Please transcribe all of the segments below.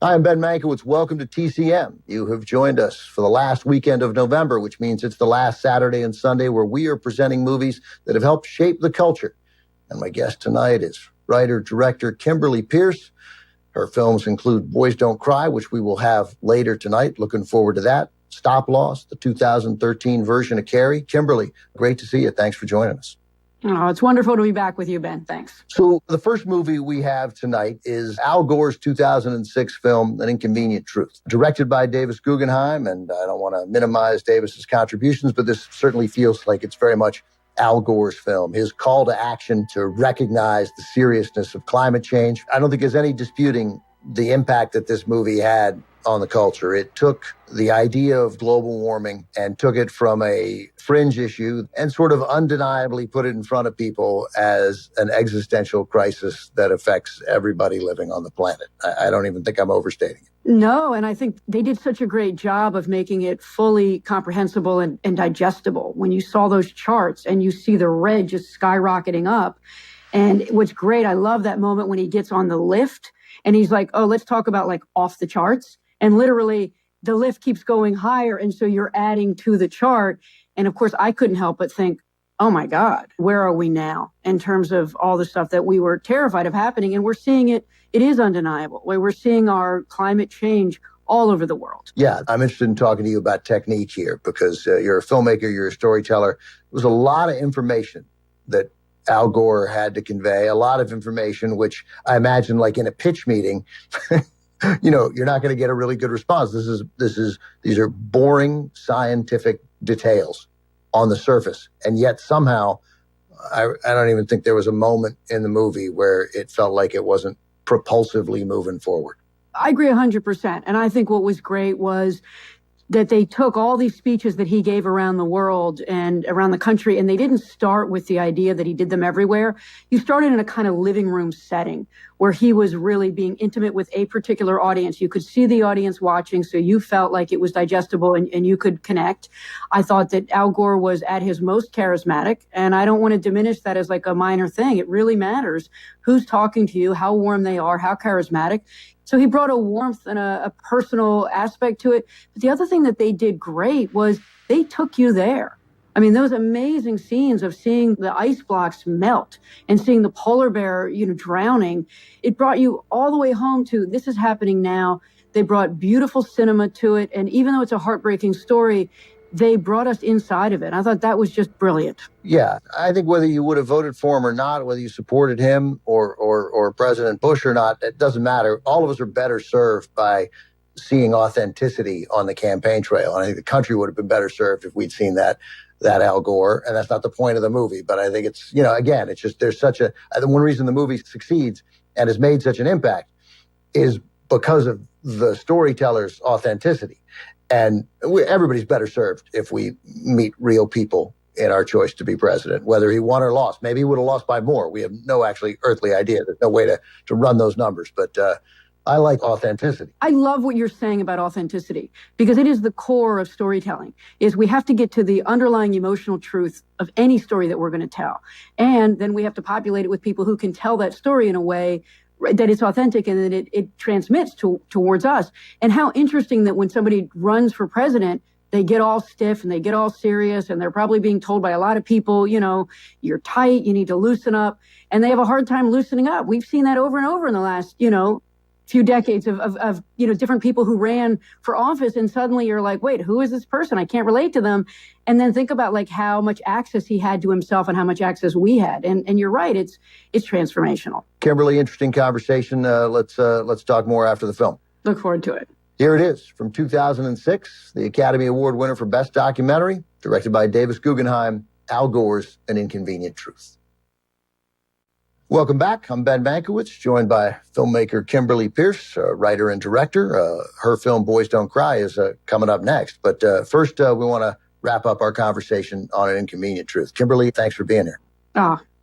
Hi, I'm Ben Mankiewicz. Welcome to TCM. You have joined us for the last weekend of November, which means it's the last Saturday and Sunday where we are presenting movies that have helped shape the culture. And my guest tonight is writer-director Kimberly Peirce. Her films include Boys Don't Cry, which we will have later tonight. Looking forward to that. Stop Loss, the 2013 version of Carrie. Kimberly, great to see you. Thanks for joining us. Oh, it's wonderful to be back with you, Ben. Thanks. So the first movie we have tonight is Al Gore's 2006 film, An Inconvenient Truth, directed by Davis Guggenheim. And I don't want to minimize Davis's contributions, but this certainly feels like it's very much Al Gore's film, his call to action to recognize the seriousness of climate change. I don't think there's any disputing the impact that this movie had on the culture. It took the idea of global warming and took it from a fringe issue and sort of undeniably put it in front of people as an existential crisis that affects everybody living on the planet. I don't even think I'm overstating it. No, and I think they did such a great job of making it fully comprehensible and digestible. When you saw those charts and you see the red just skyrocketing up. And what's great, I love that moment when he gets on the lift and he's like, oh, let's talk about like off the charts. And literally the lift keeps going higher. And so you're adding to the chart. And of course, I couldn't help but think, oh my God, where are we now in terms of all the stuff that we were terrified of happening? And we're seeing it. It is undeniable. We're seeing our climate change all over the world. Yeah, I'm interested in talking to you about technique here because you're a filmmaker, you're a storyteller. There was a lot of information that Al Gore had to convey, a lot of information, which I imagine like in a pitch meeting, you're not going to get a really good response. These are boring scientific details on the surface. And yet somehow, I don't even think there was a moment in the movie where it felt like it wasn't propulsively moving forward. I agree 100%. And I think what was great was that they took all these speeches that he gave around the world and around the country, and they didn't start with the idea that he did them everywhere. You started in a kind of living room setting where he was really being intimate with a particular audience. You could see the audience watching, so you felt like it was digestible and you could connect. I thought that Al Gore was at his most charismatic, and I don't want to diminish that as like a minor thing. It really matters who's talking to you, how warm they are, how charismatic. So he brought a warmth and a personal aspect to it. But the other thing that they did great was they took you there. I mean, those amazing scenes of seeing the ice blocks melt and seeing the polar bear, drowning, it brought you all the way home to this is happening now. They brought beautiful cinema to it. And even though it's a heartbreaking story, they brought us inside of it. I thought that was just brilliant. Yeah, I think whether you would have voted for him or not, whether you supported him or President Bush or not, it doesn't matter. All of us are better served by seeing authenticity on the campaign trail. And I think the country would have been better served if we'd seen that Al Gore. And that's not the point of the movie. But I think it's, again, it's just there's the one reason the movie succeeds and has made such an impact is because of the storyteller's authenticity. And everybody's better served if we meet real people in our choice to be president, whether he won or lost. Maybe he would have lost by more. We have no actually earthly idea. There's no way to run those numbers. But I like authenticity. I love what you're saying about authenticity because it is the core of storytelling, is we have to get to the underlying emotional truth of any story that we're going to tell. And then we have to populate it with people who can tell that story in a way that it's authentic and that it transmits towards us. And how interesting that when somebody runs for president, they get all stiff and they get all serious and they're probably being told by a lot of people, you're tight, you need to loosen up. And they have a hard time loosening up. We've seen that over and over in the last, few decades of different people who ran for office. And suddenly you're like, wait, who is this person? I can't relate to them. And then think about like how much access he had to himself and how much access we had. And you're right. It's transformational. Kimberly, interesting conversation. Let's talk more after the film. Look forward to it. Here it is from 2006, the Academy Award winner for Best Documentary, directed by Davis Guggenheim, Al Gore's An Inconvenient Truth. Welcome back. I'm Ben Mankiewicz, joined by filmmaker Kimberly Peirce, writer and director. Her film Boys Don't Cry is coming up next. But first, we want to wrap up our conversation on An Inconvenient Truth. Kimberly, thanks for being here.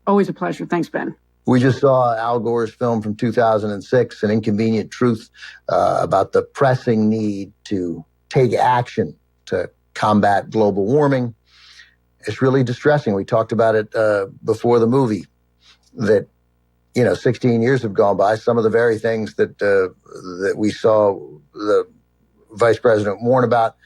Always a pleasure. Thanks, Ben. We just saw Al Gore's film from 2006, An Inconvenient Truth, about the pressing need to take action to combat global warming. It's really distressing. We talked about it before the movie, that 16 years have gone by. Some of the very things that we saw the vice president warn about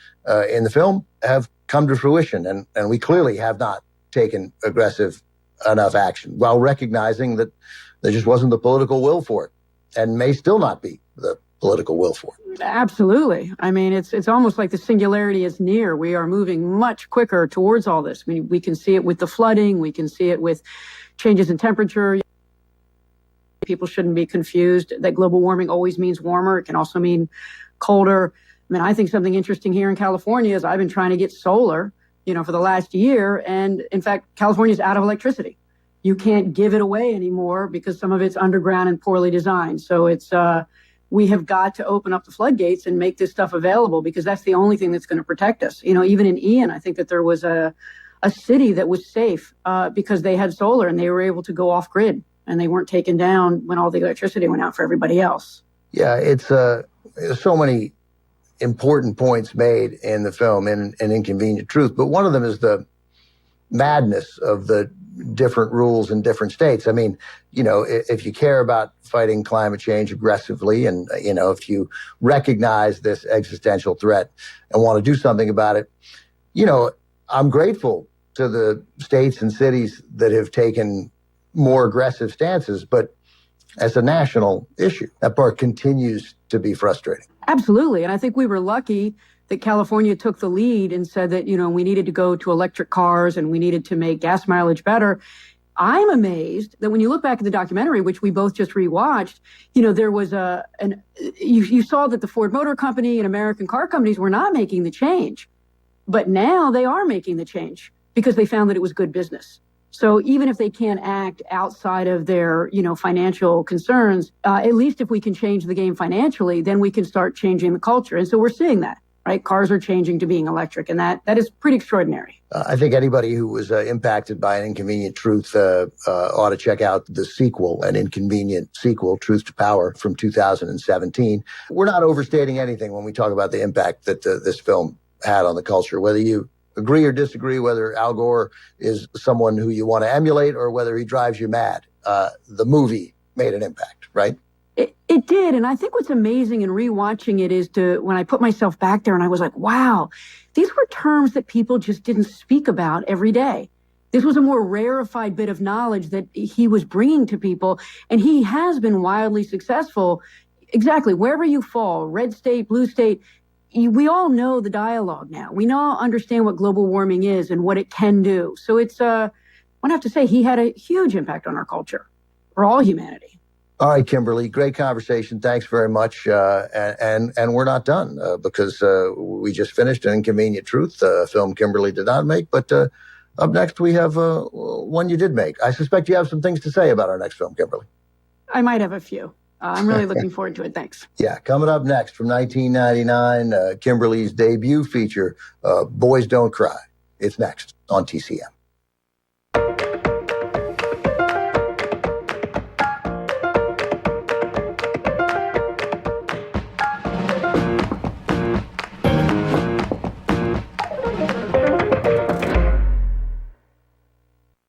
in the film have come to fruition. And we clearly have not taken aggressive enough action, while recognizing that there just wasn't the political will for it, and may still not be the political will for it. Absolutely. I mean, it's almost like the singularity is near. We are moving much quicker towards all this. I mean, we can see it with the flooding. We can see it with changes in temperature. People shouldn't be confused that global warming always means warmer. It can also mean colder. I mean, I think something interesting here in California is I've been trying to get solar, for the last year. And in fact, California is out of electricity. You can't give it away anymore because some of it's underground and poorly designed. So we have got to open up the floodgates and make this stuff available, because that's the only thing that's going to protect us. Even in Ian, I think that there was a city that was safe because they had solar and they were able to go off grid and they weren't taken down when all the electricity went out for everybody else. Yeah, it's so many important points made in the film in Inconvenient Truth, but one of them is the madness of the different rules in different states. I mean, if you care about fighting climate change aggressively and, if you recognize this existential threat and want to do something about it, I'm grateful to the states and cities that have taken more aggressive stances, but as a national issue, that part continues to be frustrating. Absolutely. And I think we were lucky that California took the lead and said that, we needed to go to electric cars and we needed to make gas mileage better. I'm amazed that when you look back at the documentary, which we both just rewatched, there was you saw that the Ford Motor Company and American car companies were not making the change. But now they are making the change because they found that it was good business. So even if they can't act outside of their, financial concerns, at least if we can change the game financially, then we can start changing the culture. And so we're seeing that, right? Cars are changing to being electric, and that is pretty extraordinary. I think anybody who was impacted by An Inconvenient Truth ought to check out the sequel, An Inconvenient Sequel, Truth to Power from 2017. We're not overstating anything when we talk about the impact that this film had on the culture, whether you agree or disagree, whether Al Gore is someone who you want to emulate or whether he drives you mad. The movie made an impact, right? It did. And I think what's amazing in rewatching it is when I put myself back there and I was like, wow, these were terms that people just didn't speak about every day. This was a more rarefied bit of knowledge that he was bringing to people. And he has been wildly successful. Exactly. Wherever you fall, red state, blue state, we all know the dialogue now. We all understand what global warming is and what it can do. So I have to say he had a huge impact on our culture, for all humanity. All right, Kimberly, great conversation. Thanks very much. And we're not done because we just finished An Inconvenient Truth, a film Kimberly did not make. But up next, we have one you did make. I suspect you have some things to say about our next film, Kimberly. I might have a few. I'm really looking forward to it. Thanks. Yeah, coming up next from 1999, Kimberly's debut feature, Boys Don't Cry. It's next on TCM.